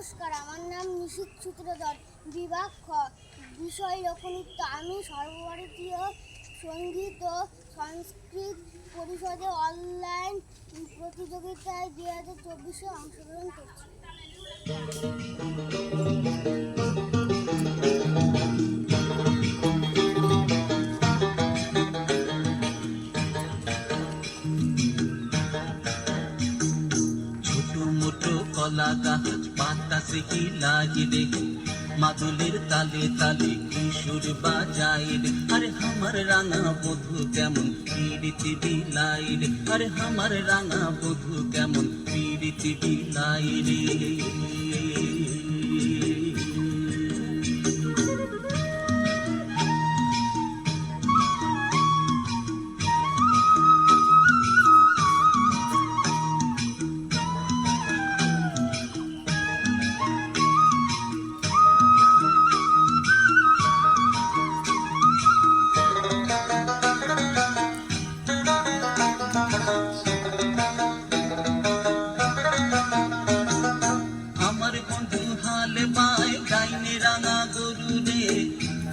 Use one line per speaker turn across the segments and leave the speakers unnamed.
নমস্কার, আমার নাম নিশীথ সূত্রধর, বিভাগ খ, বিষয় লোকনৃত্য। আমি সর্বভারতীয় সঙ্গীত ও সংস্কৃত পরিষদে অনলাইন প্রতিযোগিতায় 2024-এ অংশগ্রহণ করছি।
কলা গাছ বাতাসে হিলায় রে, মাদুলের তালে তালে কিশোর বাজায় রে। আরে আমার রাঙা বধু কেমন পিরিতি বিলায় রে, আরে আমার রাঙা বধু কেমন পিরিতি বিলায় রে।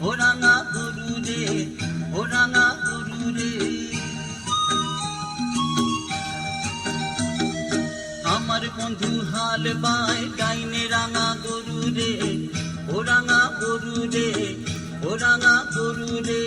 ও রাঙা গরু রে, ও রাঙা গরু রে, আমার বন্ধু হাল বায় ডাইনে রাঙা গরু রে, ও রাঙা গরু রে, ও রাঙা গরু রে।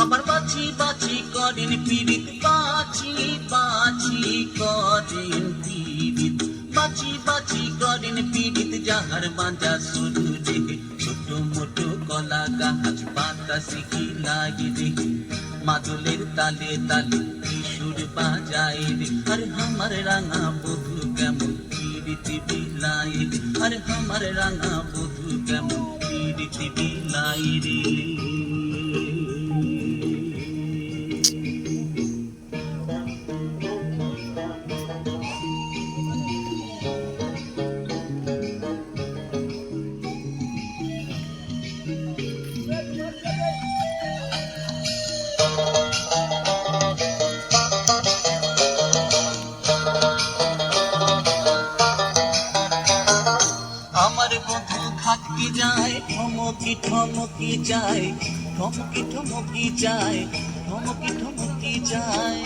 আবার বাছি বাছি করেন পীড়িত, বাছি বাছি করেন পীড়িত, বাছি বাছি করেন পীড়িত, যাহার বাঁধা শুরু রে। ছোট মোটো কলা গাছ বাতাসে হিলায় রে, মাদুলের তালে তালে কিশোর বাজায় রে। আরে আমার রাঙা বধু কেমন পিরিতি বিলায় রে, আরে আমার রাঙা বধু কেমন পিরিতি বিলায় রে। আমার বধু ঘাটকে যায়, ঠমকি ঠমকি যায়, ঠমকি ঠমকি যায়, ঠমকি ঠমকি যায়।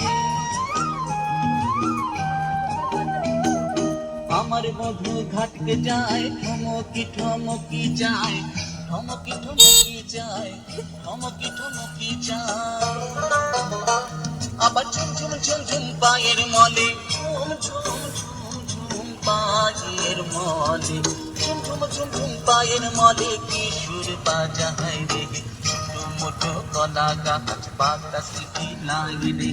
আমার বধু ঘাটকে যায়, ঠমকি ঠমকি যায়, ঠমকি ঠমকি যায়, ঠমকি ঠমকি যায়। আবার ঝুম ঝুম ঝুম ঝুম পায়ের মলে, ঝুম ঝুম ঝুম ঝুম পায়ের মলে, ঝুম ঝুম ঝুম ঝুম পায়ের মলে কিশোর বাজায় রে। ছোট মোটো কলা গাছ বাতাসে হিলায় রে,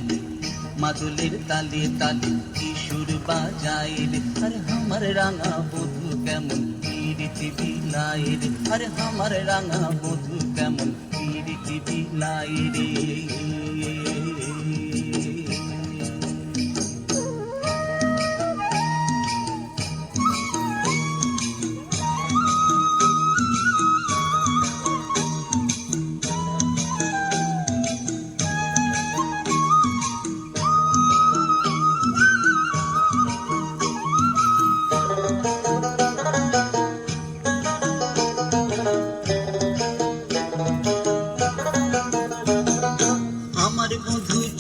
মাদুলের তালে তালে কিশোর বাজায় রে। আরে আমার রাঙা বধু কেমন পিরিতি বিলায় রে, আরে আমার রাঙা বধু কেমন পিরিতি বিলায় রে।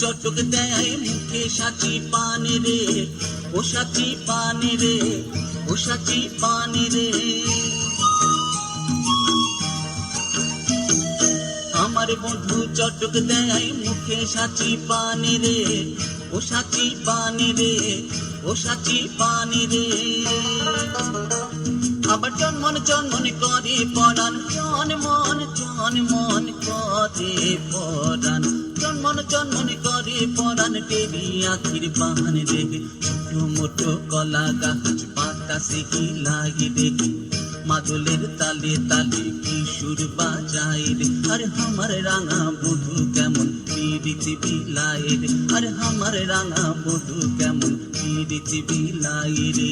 চটক দেয় মুখে সাচি পানে রে, ও সাচি পানে রে, ও সাচি পানে রে। আমার বন্ধু চটক দেয় মুখে সাচি পানে রে, ও সাচি পানে রে, ও সাচি পানে রে। আবার জন্মন জন্মন করে পরাণ, জন্মন জন্মন করে পরাণ, জন্মন জন্মন করে পরাণ, টেরি আখির বাহান রে। ছোট মোটো কলা গাছ বাতাসে হিলায় রে, মাদুলের তালে তালে কিশোর বাজায় রে। আরে আমার রাঙা বধু কেমন পিরিতি বিলায় রে, আরে আমার রাঙা বধু কেমন পিরিতি বিলায় রে।